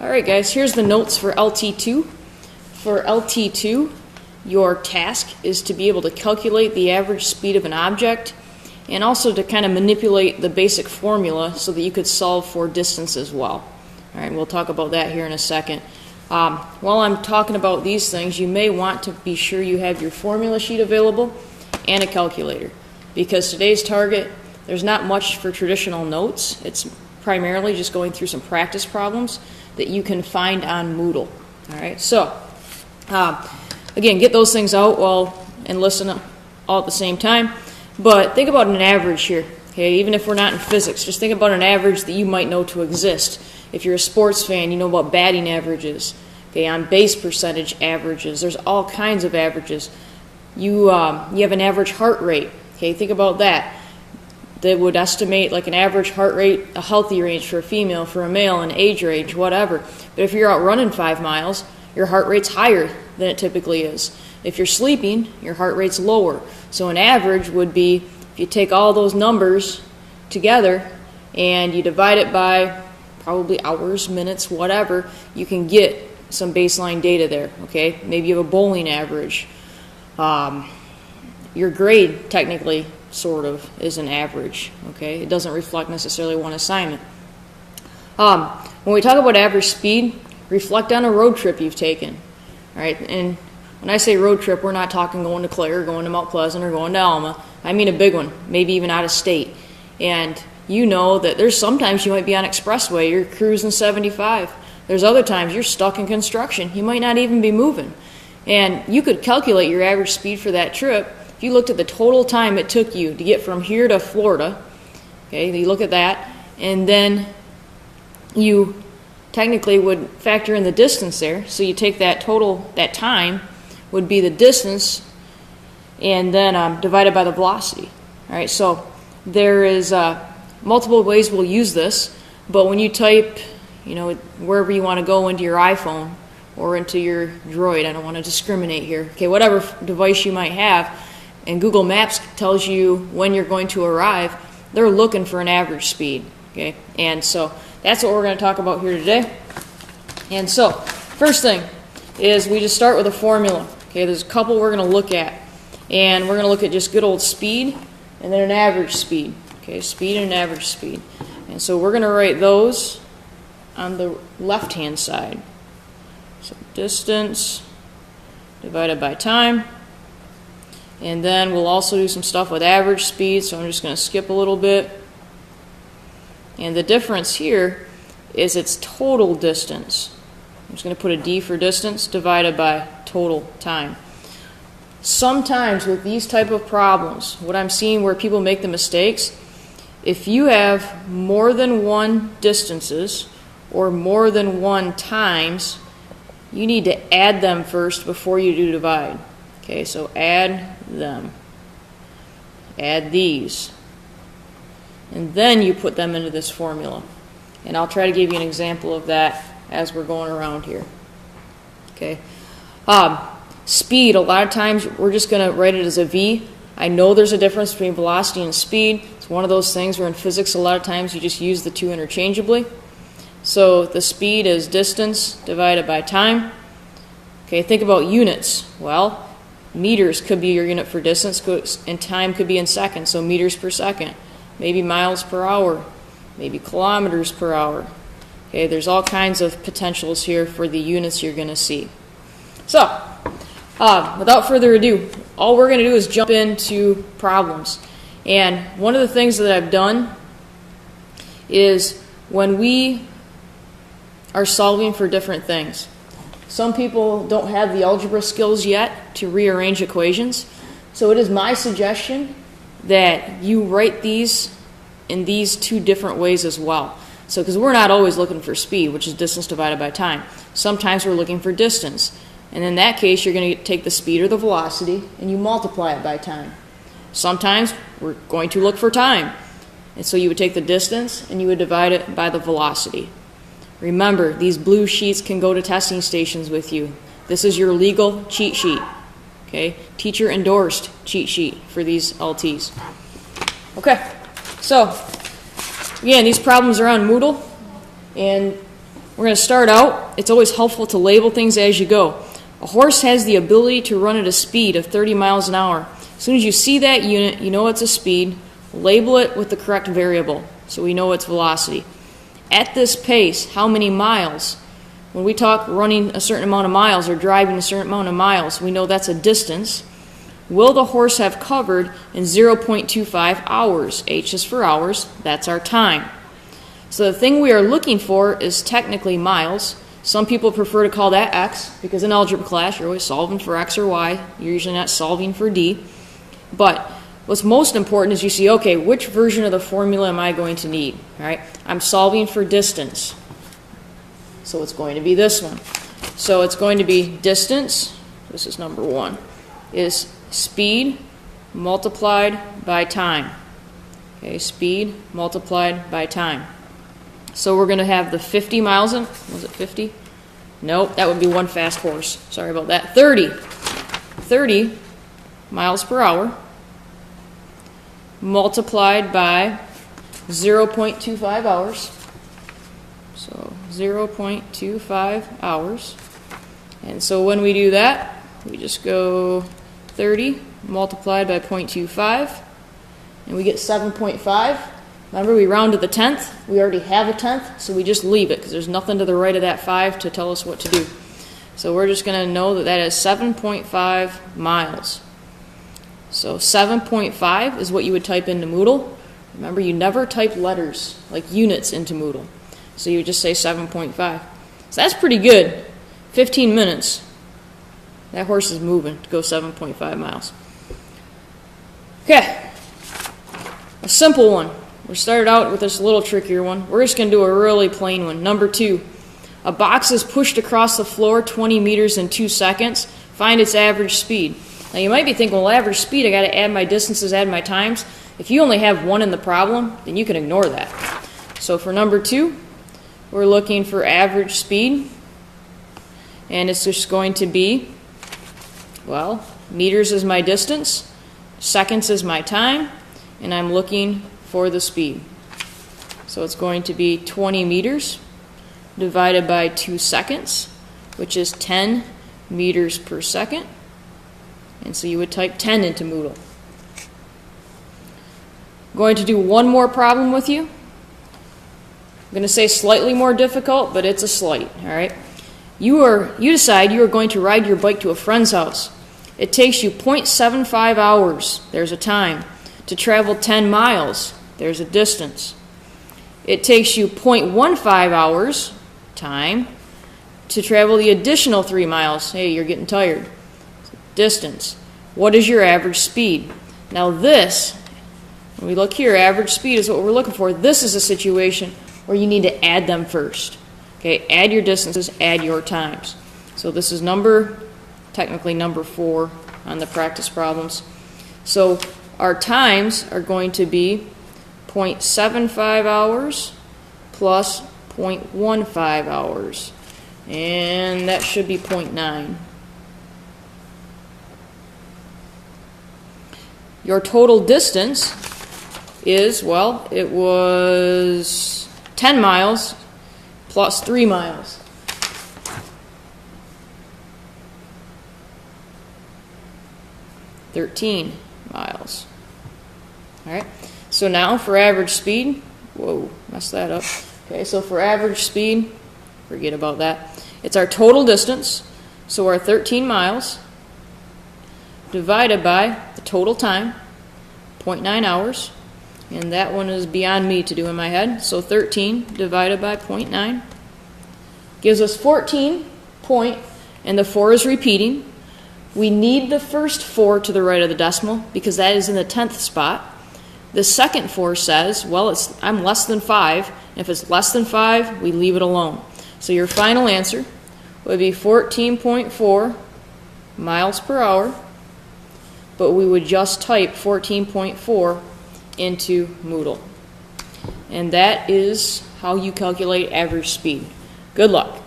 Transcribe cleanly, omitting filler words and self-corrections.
Alright guys, here's the notes for LT2. For LT2, your task is to be able to calculate the average speed of an object and also to kind of manipulate the basic formula so that you could solve for distance as well. Alright, we'll talk about that here in a second. While I'm talking about these things, you may want to be sure you have your formula sheet available and a calculator, because today's target, there's not much for traditional notes. It's primarily just going through some practice problems that you can find on Moodle. Alright, so again, get those things out and listen all at the same time. But think about an average here. Okay, even if we're not in physics, just think about an average that you might know to exist. If you're a sports fan, you know about batting averages. Okay, on base percentage averages. There's all kinds of averages. You have an average heart rate. Okay, think about that. They would estimate like an average heart rate, a healthy range for a female, for a male, an age range, whatever. But if you're out running 5 miles, your heart rate's higher than it typically is. If you're sleeping, your heart rate's lower. So an average would be, if you take all those numbers together and you divide it by probably hours, minutes, whatever, you can get some baseline data there. Okay, maybe you have a bowling average. Your grade, technically, sort of, is an average. Okay, it doesn't reflect necessarily one assignment. When we talk about average speed, reflect on a road trip you've taken. All right, and when I say road trip, we're not talking going to Clare, or going to Mount Pleasant, or going to Alma. I mean a big one, maybe even out of state. And you know that there's sometimes you might be on expressway, you're cruising 75. There's other times you're stuck in construction. You might not even be moving. And you could calculate your average speed for that trip if you looked at the total time it took you to get from here to Florida. Okay, you look at that, and then you technically would factor in the distance there. So you take that total, that time would be the distance, and then divided by the velocity. All right, so there is multiple ways we'll use this, but when you type, you know, wherever you want to go into your iPhone or into your Droid, I don't want to discriminate here, okay, whatever device you might have, and Google Maps tells you when you're going to arrive, they're looking for an average speed, okay, and so that's what we're going to talk about here today. And so, first thing is we just start with a formula. Okay, there's a couple we're going to look at, and we're going to look at just good old speed and then an average speed. Okay, speed and an average speed. And so we're going to write those on the left-hand side. So distance divided by time. And then we'll also do some stuff with average speed, so I'm just going to skip a little bit. And the difference here is its total distance. I'm just going to put a D for distance divided by total time. Sometimes with these type of problems, what I'm seeing where people make the mistakes, if you have more than one distances or more than one times, you need to add them first before you do divide. Okay, so add them. Add these. And then you put them into this formula. And I'll try to give you an example of that as we're going around here. Okay. Speed, a lot of times we're just going to write it as a V. I know there's a difference between velocity and speed. It's one of those things where in physics a lot of times you just use the two interchangeably. So the speed is distance divided by time. Okay, think about units. Well, meters could be your unit for distance, and time could be in seconds, so meters per second. Maybe miles per hour, maybe kilometers per hour. Okay, there's all kinds of potentials here for the units you're going to see. So, without further ado, all we're going to do is jump into problems. And one of the things that I've done is when we are solving for different things, some people don't have the algebra skills yet to rearrange equations. So it is my suggestion that you write these in these two different ways as well. So, because we're not always looking for speed, which is distance divided by time. Sometimes we're looking for distance. And in that case, you're going to take the speed or the velocity and you multiply it by time. Sometimes we're going to look for time. And so you would take the distance and you would divide it by the velocity. Remember, these blue sheets can go to testing stations with you. This is your legal cheat sheet. Okay, teacher endorsed cheat sheet for these LTs. Okay, so again, these problems are on Moodle, and We're going to start out. It's always helpful to label things as you go. A horse has the ability to run at a speed of 30 miles an hour. As soon as you see that unit, you know it's a speed. Label it with the correct variable so we know its velocity. At this pace, how many miles? When we talk running a certain amount of miles or driving a certain amount of miles, we know that's a distance. Will the horse have covered in 0.25 hours? H is for hours. That's our time. So the thing we are looking for is technically miles. Some people prefer to call that x because in algebra class you're always solving for x or y. You're usually not solving for d. But what's most important is you see, okay, which version of the formula am I going to need? All right, I'm solving for distance. So it's going to be this one. So it's going to be distance, this is number 1, is speed multiplied by time. Okay, speed multiplied by time. So we're going to have the 50 miles in, was it 50? Nope, that would be one fast horse. Sorry about that. 30 miles per hour multiplied by 0.25 hours. So 0.25 hours. And so when we do that, we just go 30 multiplied by 0.25, and we get 7.5. Remember, we round to the 10th. We already have a 10th, so we just leave it because there's nothing to the right of that 5 to tell us what to do. So we're just going to know that that is 7.5 miles. So 7.5 is what you would type into Moodle. Remember, you never type letters like units into Moodle. So you would just say 7.5. So that's pretty good. 15 minutes. That horse is moving to go 7.5 miles. Okay. A simple one. We started out with this little trickier one. We're just going to do a really plain one. Number 2. A box is pushed across the floor 20 meters in 2 seconds. Find its average speed. Now you might be thinking, well, average speed, I got to add my distances, add my times. If you only have one in the problem, then you can ignore that. So for number 2, we're looking for average speed. And it's just going to be, well, meters is my distance, seconds is my time, and I'm looking for the speed. So it's going to be 20 meters divided by 2 seconds, which is 10 meters per second. And so you would type 10 into Moodle. I'm going to do one more problem with you. I'm going to say slightly more difficult, but it's a slight, all right? You decide you are going to ride your bike to a friend's house. It takes you 0.75 hours, there's a time, to travel 10 miles, there's a distance. It takes you 0.15 hours, time, to travel the additional 3 miles. Hey, you're getting tired. Distance. What is your average speed? Now this, when we look here, average speed is what we're looking for. This is a situation where you need to add them first. Okay, add your distances, add your times. So this is technically number 4 on the practice problems. So our times are going to be 0.75 hours plus 0.15 hours. And that should be 0.9. Your total distance is, well, it was 10 miles plus 3 miles. (13 miles). All right. So now for average speed, whoa, messed that up. Okay, so for average speed, forget about that. It's our total distance, so our 13 miles divided by the total time, 0.9 hours, and that one is beyond me to do in my head. So 13 divided by 0.9 gives us 14 point, and the 4 is repeating. We need the first 4 to the right of the decimal because that is in the 10th spot. The second 4 says, well, I'm less than 5. If it's less than 5, we leave it alone. So your final answer would be 14.4 miles per hour, but we would just type 14.4 into Moodle. And that is how you calculate average speed. Good luck.